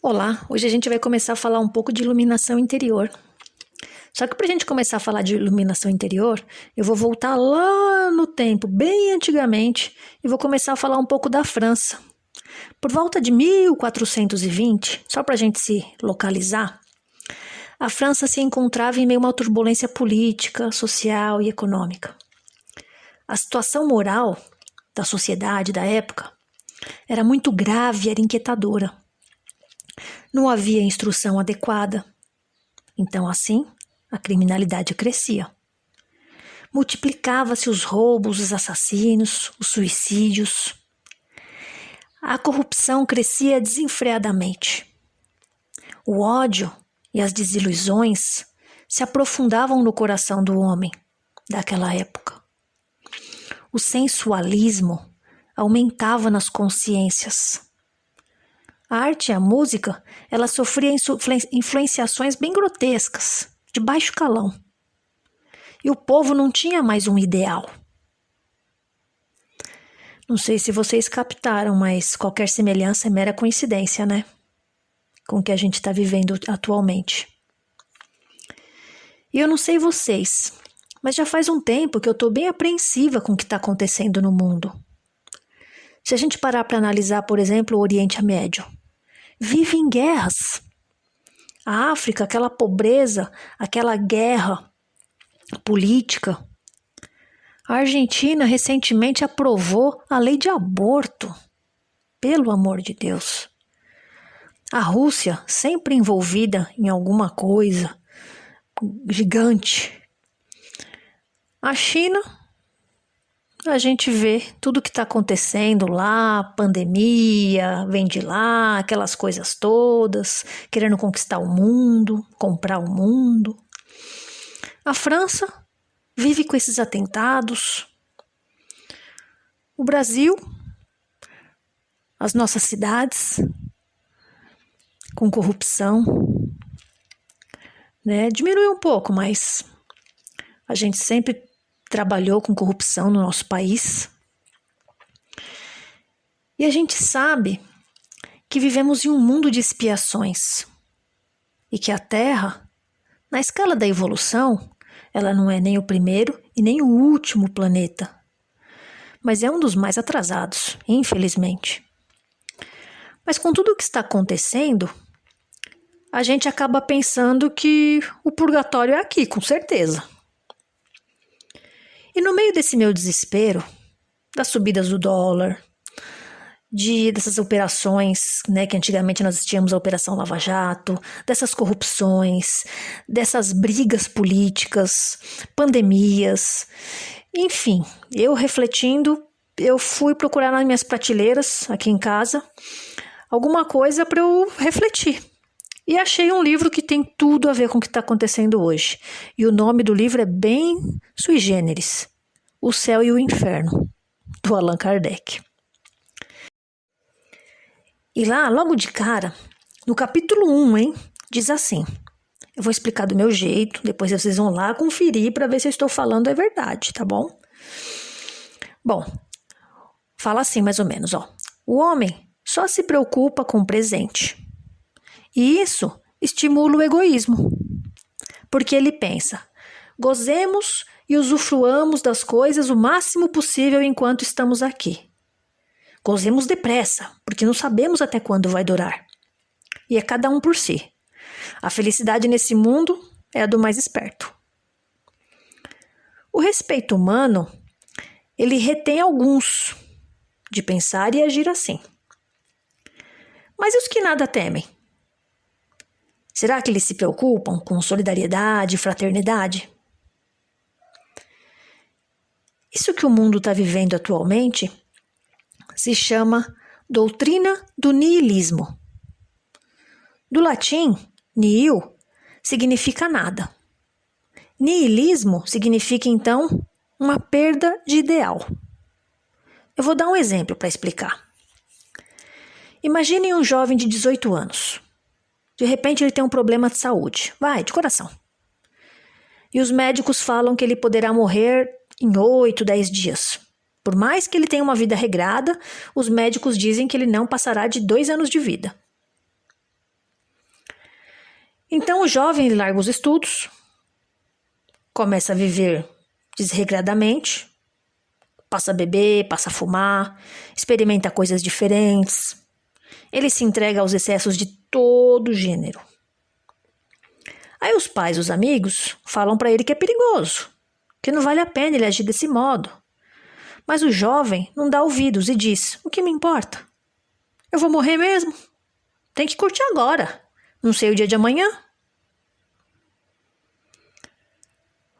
Olá, hoje a gente vai começar a falar um pouco de iluminação interior. Só que para a gente começar a falar de iluminação interior, eu vou voltar lá no tempo, bem antigamente, e vou começar a falar um pouco da França. Por volta de 1420, só para a gente se localizar, a França se encontrava em meio a uma turbulência política, social e econômica. A situação moral da sociedade da época era muito grave e era inquietadora. Não havia instrução adequada. Então, assim, a criminalidade crescia. Multiplicava-se os roubos, os assassinos, os suicídios. A corrupção crescia desenfreadamente. O ódio e as desilusões se aprofundavam no coração do homem daquela época. O sensualismo aumentava nas consciências. A arte e a música, ela sofria influenciações bem grotescas, de baixo calão. E o povo não tinha mais um ideal. Não sei se vocês captaram, mas qualquer semelhança é mera coincidência, né? Com o que a gente está vivendo atualmente. E eu não sei vocês, mas já faz um tempo que eu estou bem apreensiva com o que está acontecendo no mundo. Se a gente parar para analisar, por exemplo, o Oriente Médio, vive em guerras. A África, aquela pobreza, aquela guerra política. A Argentina recentemente aprovou a lei de aborto. Pelo amor de Deus. A Rússia, sempre envolvida em alguma coisa gigante. A China, a gente vê tudo que está acontecendo lá, pandemia, vem de lá, aquelas coisas todas, querendo conquistar o mundo, comprar o mundo. A França vive com esses atentados. O Brasil, as nossas cidades, com corrupção, né? Diminuiu um pouco, mas a gente sempre trabalhou com corrupção no nosso país. E a gente sabe que vivemos em um mundo de expiações e que a Terra, na escala da evolução, ela não é nem o primeiro e nem o último planeta, mas é um dos mais atrasados, infelizmente. Mas com tudo o que está acontecendo, a gente acaba pensando que o purgatório é aqui, com certeza. E no meio desse meu desespero, das subidas do dólar, dessas operações, né, que antigamente nós tínhamos a Operação Lava Jato, dessas corrupções, dessas brigas políticas, pandemias, enfim, eu refletindo, eu fui procurar nas minhas prateleiras aqui em casa alguma coisa para eu refletir. E achei um livro que tem tudo a ver com o que está acontecendo hoje. E o nome do livro é bem sui generis. O Céu e o Inferno, do Allan Kardec. E lá, logo de cara, no capítulo 1, diz assim. Eu vou explicar do meu jeito, depois vocês vão lá conferir para ver se eu estou falando é verdade, tá bom? Bom, fala assim mais ou menos, ó. O homem só se preocupa com o presente. E isso estimula o egoísmo, porque ele pensa, gozemos e usufruamos das coisas o máximo possível enquanto estamos aqui. Gozemos depressa, porque não sabemos até quando vai durar. E é cada um por si. A felicidade nesse mundo é a do mais esperto. O respeito humano, ele retém alguns de pensar e agir assim. Mas e os que nada temem? Será que eles se preocupam com solidariedade e fraternidade? Isso que o mundo está vivendo atualmente se chama doutrina do niilismo. Do latim, nihil significa nada. Niilismo significa, então, uma perda de ideal. Eu vou dar um exemplo para explicar. Imaginem um jovem de 18 anos. De repente ele tem um problema de saúde. Vai, de coração. E os médicos falam que ele poderá morrer em 8, 10 dias. Por mais que ele tenha uma vida regrada, os médicos dizem que ele não passará de 2 anos de vida. Então o jovem larga os estudos, começa a viver desregradamente, passa a beber, passa a fumar, experimenta coisas diferentes. Ele se entrega aos excessos de todo gênero. Aí os pais, os amigos, falam para ele que é perigoso, que não vale a pena ele agir desse modo. Mas o jovem não dá ouvidos e diz: o que me importa? Eu vou morrer mesmo. Tem que curtir agora. Não sei o dia de amanhã.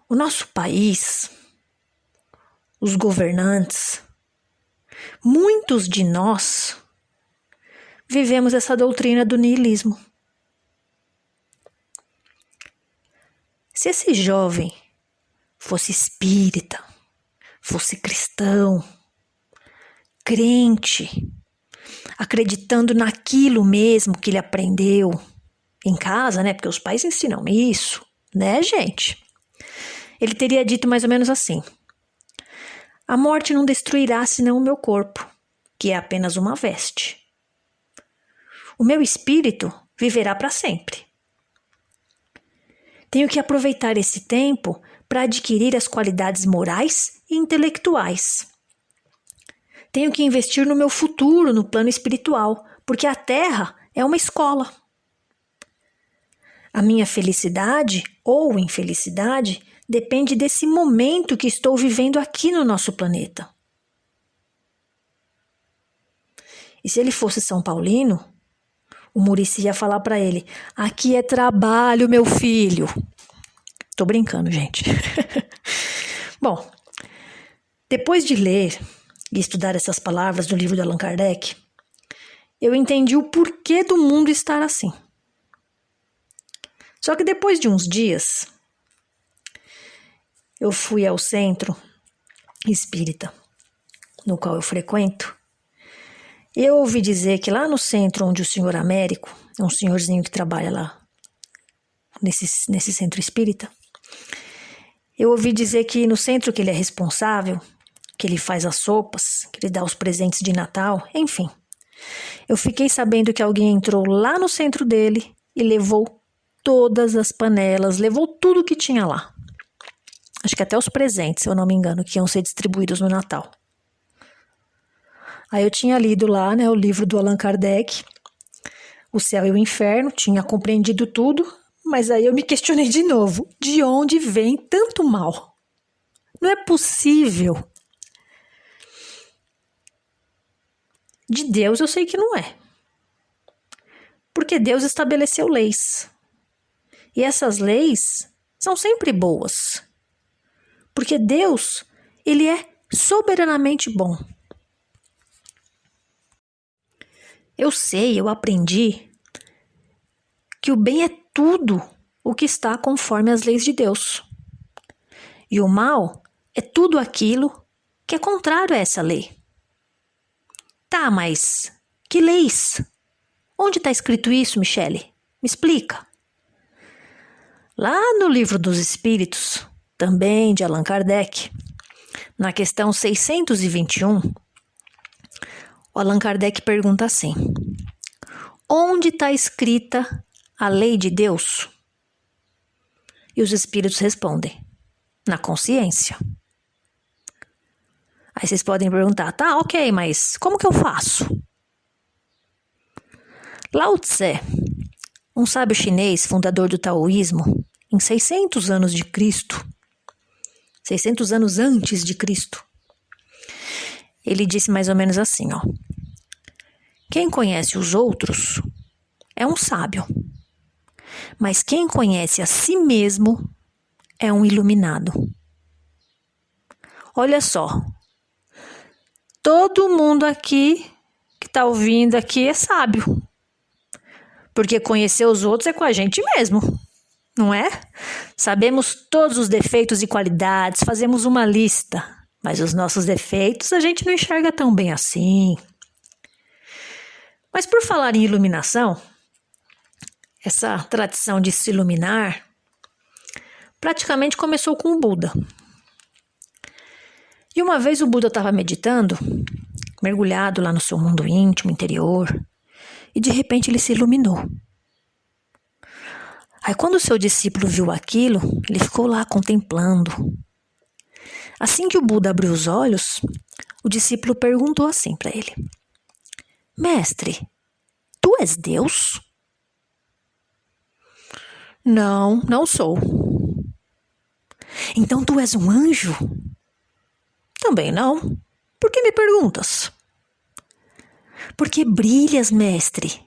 O nosso país, os governantes, muitos de nós vivemos essa doutrina do niilismo. Se esse jovem fosse espírita, fosse cristão, crente, acreditando naquilo mesmo que ele aprendeu em casa, né? Porque os pais ensinam isso, né, gente? Ele teria dito mais ou menos assim: a morte não destruirá senão o meu corpo, que é apenas uma veste. O meu espírito viverá para sempre. Tenho que aproveitar esse tempo para adquirir as qualidades morais e intelectuais. Tenho que investir no meu futuro, no plano espiritual, porque a Terra é uma escola. A minha felicidade ou infelicidade depende desse momento que estou vivendo aqui no nosso planeta. E se ele fosse São Paulino, o Muricy ia falar para ele: aqui é trabalho, meu filho. Tô brincando, gente. Bom, depois de ler e estudar essas palavras do livro de Allan Kardec, eu entendi o porquê do mundo estar assim. Só que depois de uns dias, eu fui ao centro espírita, no qual eu frequento, e eu ouvi dizer que lá no centro onde o senhor Américo, é um senhorzinho que trabalha lá, nesse centro espírita, eu ouvi dizer que no centro que ele é responsável, que ele faz as sopas, que ele dá os presentes de Natal, enfim. Eu fiquei sabendo que alguém entrou lá no centro dele e levou todas as panelas, levou tudo que tinha lá. Acho que até os presentes, se eu não me engano, que iam ser distribuídos no Natal. Aí eu tinha lido lá, né, o livro do Allan Kardec, O Céu e o Inferno, tinha compreendido tudo, mas aí eu me questionei de novo, de onde vem tanto mal? Não é possível. De Deus eu sei que não é. Porque Deus estabeleceu leis. E essas leis são sempre boas. Porque Deus, ele é soberanamente bom. Eu sei, eu aprendi que o bem é tudo o que está conforme as leis de Deus. E o mal é tudo aquilo que é contrário a essa lei. Tá, mas que leis? Onde está escrito isso, Michele? Me explica. Lá no Livro dos Espíritos, também de Allan Kardec, na questão 621, o Allan Kardec pergunta assim: onde está escrita a lei de Deus? E os espíritos respondem: na consciência. Aí vocês podem perguntar: tá, ok, mas como que eu faço? Lao Tse, um sábio chinês, fundador do taoísmo, em 600 anos de Cristo, 600 anos antes de Cristo, ele disse mais ou menos assim, ó: quem conhece os outros é um sábio, mas quem conhece a si mesmo é um iluminado. Olha só, todo mundo aqui que está ouvindo aqui é sábio, porque conhecer os outros é com a gente mesmo, não é? Sabemos todos os defeitos e qualidades, fazemos uma lista, mas os nossos defeitos a gente não enxerga tão bem assim. Mas por falar em iluminação, essa tradição de se iluminar praticamente começou com o Buda. E uma vez o Buda estava meditando, mergulhado lá no seu mundo íntimo, interior, e de repente ele se iluminou. Aí quando o seu discípulo viu aquilo, ele ficou lá contemplando. Assim que o Buda abriu os olhos, o discípulo perguntou assim para ele: Mestre, tu és Deus? Não, não sou. Então tu és um anjo? Também não. Por que me perguntas? Porque brilhas, mestre.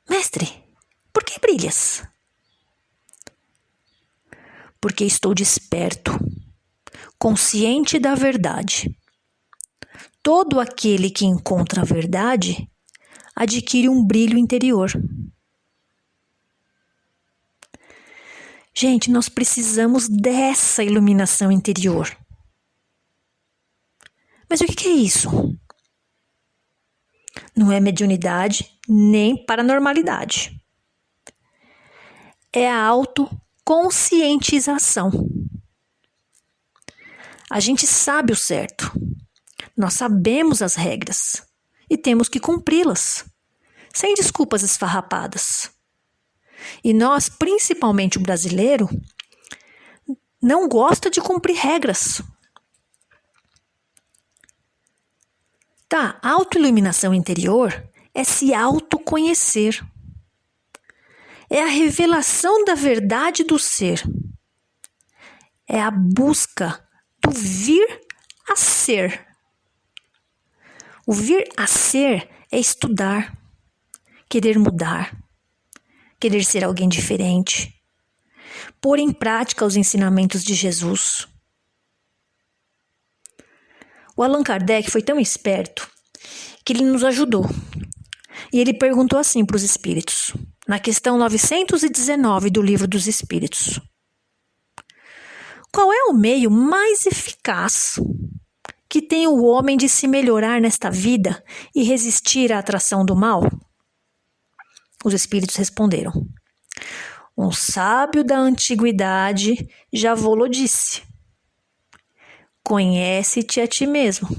Mestre, por que brilhas? Porque estou desperto, consciente da verdade. Todo aquele que encontra a verdade adquire um brilho interior. Gente, nós precisamos dessa iluminação interior. Mas o que é isso? Não é mediunidade nem paranormalidade. É a autoconscientização. A gente sabe o certo. Nós sabemos as regras e temos que cumpri-las, sem desculpas esfarrapadas. E nós, principalmente o brasileiro, não gosta de cumprir regras. Tá, a autoiluminação interior é se autoconhecer. É a revelação da verdade do ser. É a busca do vir a ser. O vir a ser é estudar, querer mudar, querer ser alguém diferente, pôr em prática os ensinamentos de Jesus. O Allan Kardec foi tão esperto que ele nos ajudou. E ele perguntou assim para os espíritos, na questão 919 do Livro dos Espíritos: qual é o meio mais eficaz que tem o homem de se melhorar nesta vida e resistir à atração do mal? Os espíritos responderam: um sábio da antiguidade já vô-lo disse: conhece-te a ti mesmo.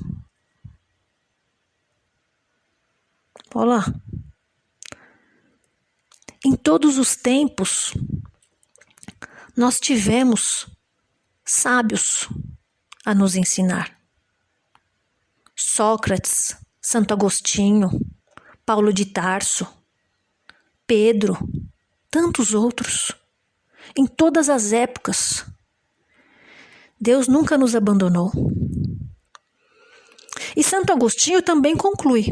Olha lá. Em todos os tempos, nós tivemos sábios a nos ensinar. Sócrates, Santo Agostinho, Paulo de Tarso, Pedro, tantos outros. Em todas as épocas, Deus nunca nos abandonou. E Santo Agostinho também conclui.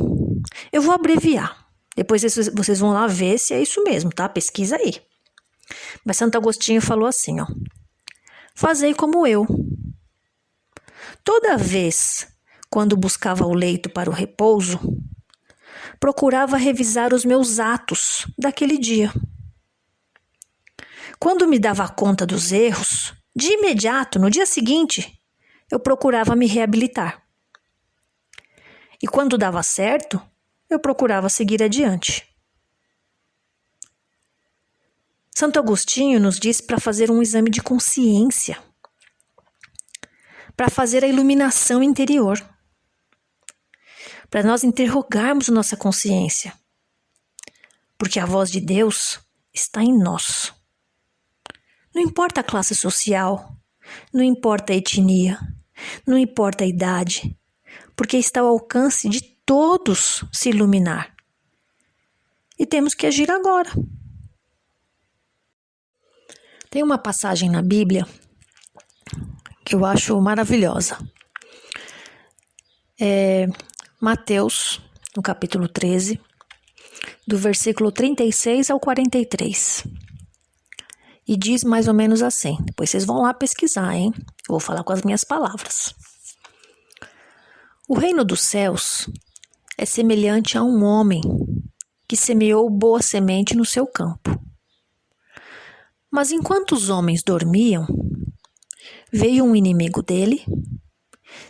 Eu vou abreviar. Depois vocês vão lá ver se é isso mesmo, tá? Pesquisa aí. Mas Santo Agostinho falou assim, ó: fazei como eu. Toda vez, quando buscava o leito para o repouso, procurava revisar os meus atos daquele dia. Quando me dava conta dos erros, de imediato, no dia seguinte, eu procurava me reabilitar. E quando dava certo, eu procurava seguir adiante. Santo Agostinho nos diz para fazer um exame de consciência, para fazer a iluminação interior, para nós interrogarmos nossa consciência, porque a voz de Deus está em nós. Não importa a classe social, não importa a etnia, não importa a idade, porque está ao alcance de todos se iluminar. E temos que agir agora. Tem uma passagem na Bíblia que eu acho maravilhosa. É Mateus, no capítulo 13, do versículo 36 ao 43. E diz mais ou menos assim. Depois vocês vão lá pesquisar, hein? Eu vou falar com as minhas palavras. O reino dos céus é semelhante a um homem que semeou boa semente no seu campo. Mas enquanto os homens dormiam, veio um inimigo dele,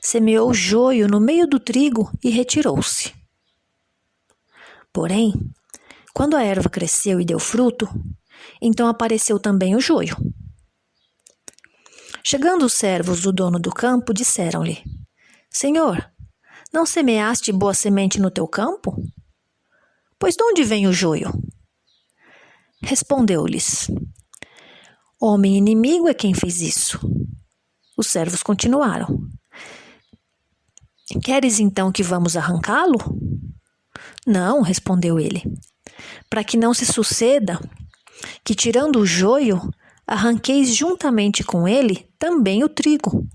semeou joio no meio do trigo e retirou-se. Porém, quando a erva cresceu e deu fruto, então apareceu também o joio. Chegando os servos do dono do campo, disseram-lhe: Senhor, não semeaste boa semente no teu campo? Pois de onde vem o joio? Respondeu-lhes: Homem inimigo é quem fez isso. Os servos continuaram: Queres então que vamos arrancá-lo? Não, respondeu ele, para que não se suceda que, tirando o joio, arranqueis juntamente com ele também o trigo.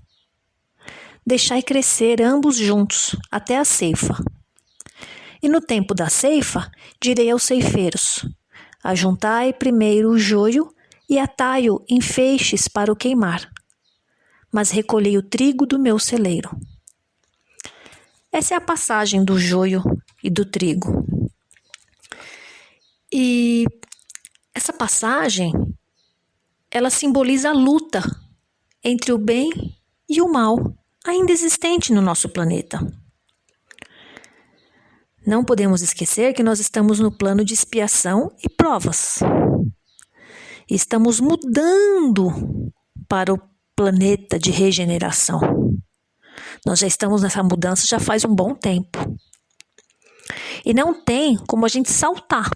Deixai crescer ambos juntos até a ceifa. E no tempo da ceifa, direi aos ceifeiros: Ajuntai primeiro o joio e atai-o em feixes para o queimar, mas recolhei o trigo do meu celeiro. Essa é a passagem do joio e do trigo. E essa passagem, ela simboliza a luta entre o bem e o mal, ainda existente no nosso planeta. Não podemos esquecer que nós estamos no plano de expiação e provas. E estamos mudando para o planeta de regeneração. Nós já estamos nessa mudança já faz um bom tempo. E não tem como a gente saltar.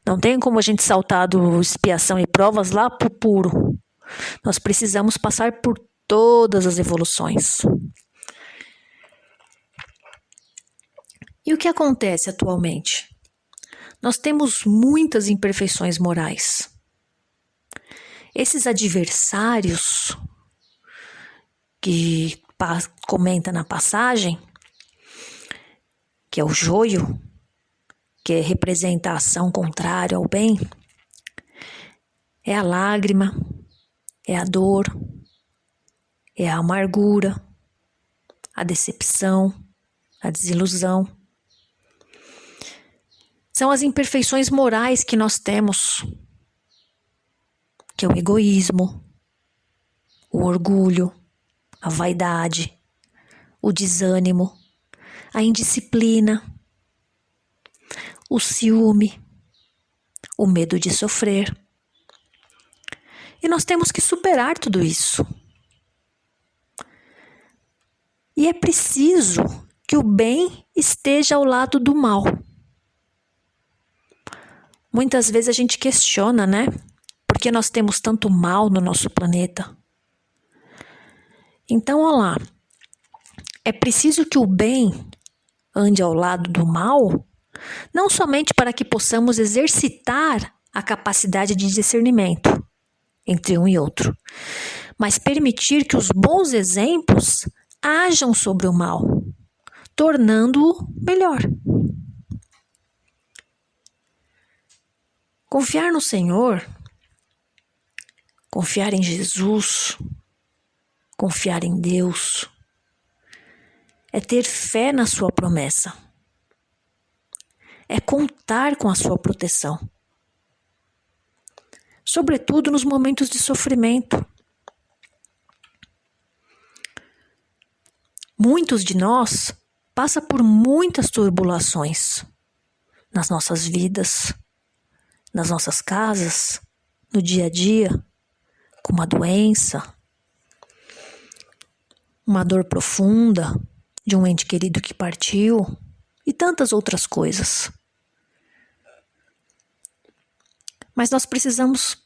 Não tem como a gente saltar do expiação e provas lá para o puro. Nós precisamos passar por todas as evoluções. E o que acontece atualmente? Nós temos muitas imperfeições morais. Esses adversários que comenta na passagem, que é o joio, que representa a ação contrária ao bem, é a lágrima, é a dor, é a amargura, a decepção, a desilusão. São as imperfeições morais que nós temos, que é o egoísmo, o orgulho, a vaidade, o desânimo, a indisciplina, o ciúme, o medo de sofrer. E nós temos que superar tudo isso. E é preciso que o bem esteja ao lado do mal. Muitas vezes a gente questiona, né? Por que nós temos tanto mal no nosso planeta? Então, olha lá. É preciso que o bem ande ao lado do mal, não somente para que possamos exercitar a capacidade de discernimento entre um e outro, mas permitir que os bons exemplos ajam sobre o mal, tornando-o melhor. Confiar no Senhor, confiar em Jesus, confiar em Deus, é ter fé na sua promessa, é contar com a sua proteção, sobretudo nos momentos de sofrimento. Muitos de nós passam por muitas turbulações nas nossas vidas, nas nossas casas, no dia a dia, com uma doença, uma dor profunda de um ente querido que partiu e tantas outras coisas. Mas nós precisamos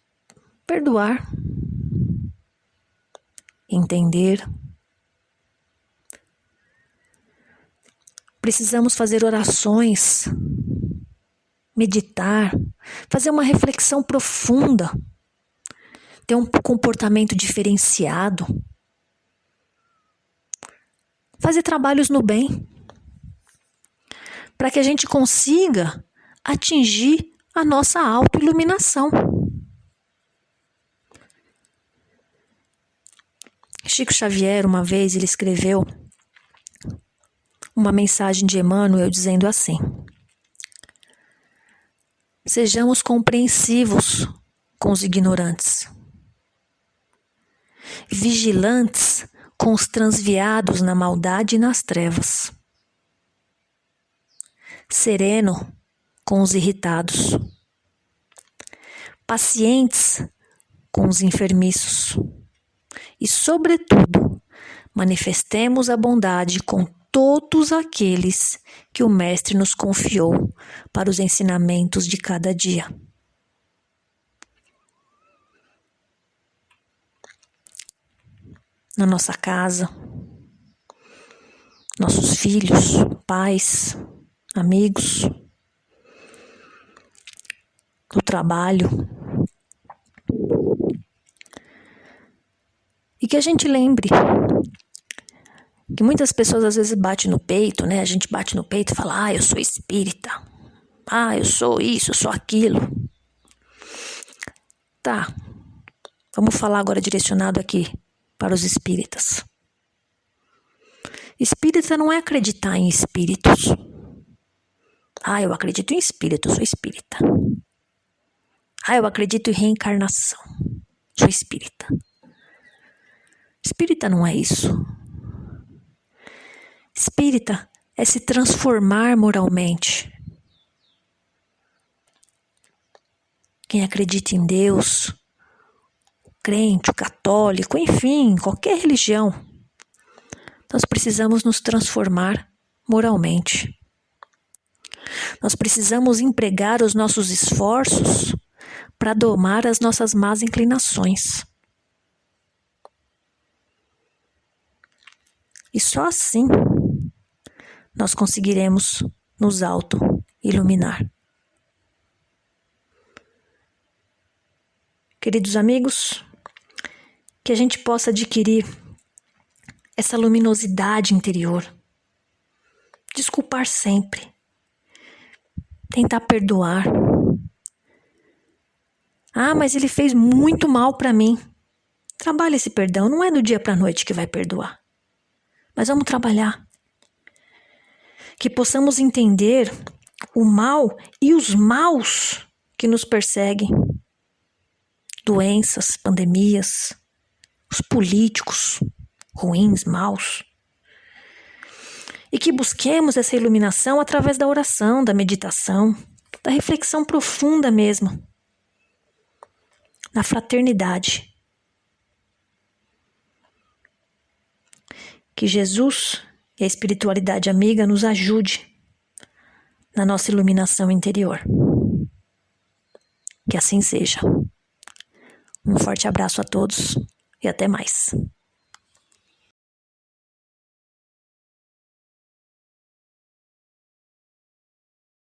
perdoar, entender. Precisamos fazer orações, meditar, fazer uma reflexão profunda, ter um comportamento diferenciado, fazer trabalhos no bem, para que a gente consiga atingir a nossa autoiluminação. Chico Xavier, uma vez, ele escreveu uma mensagem de Emmanuel dizendo assim: sejamos compreensivos com os ignorantes, vigilantes com os transviados na maldade e nas trevas, sereno com os irritados, pacientes com os enfermiços e, sobretudo, manifestemos a bondade com todos aqueles que o Mestre nos confiou para os ensinamentos de cada dia. na nossa casa, nossos filhos, pais, amigos, no trabalho. E que a gente lembre que muitas pessoas às vezes batem no peito, né? A gente bate no peito e fala, eu sou espírita. Eu sou isso, eu sou aquilo. Tá, vamos falar agora direcionado aqui para os espíritas. Espírita não é acreditar em espíritos. Eu acredito em espírito, eu sou espírita. Eu acredito em reencarnação, sou espírita. Espírita não é isso. Espírita é se transformar moralmente. Quem acredita em Deus, o crente, o católico, enfim, qualquer religião, nós precisamos nos transformar moralmente. Nós precisamos empregar os nossos esforços para domar as nossas más inclinações. E só assim nós conseguiremos nos auto-iluminar. Queridos amigos, que a gente possa adquirir essa luminosidade interior. Desculpar sempre. Tentar perdoar. Mas ele fez muito mal para mim. Trabalhe esse perdão, não é do dia para a noite que vai perdoar. Mas vamos trabalhar. Que possamos entender o mal e os maus que nos perseguem. Doenças, pandemias, os políticos ruins, maus. E que busquemos essa iluminação através da oração, da meditação, da reflexão profunda mesmo. Na fraternidade. Que Jesus e a espiritualidade amiga nos ajude na nossa iluminação interior. Que assim seja. Um forte abraço a todos e até mais.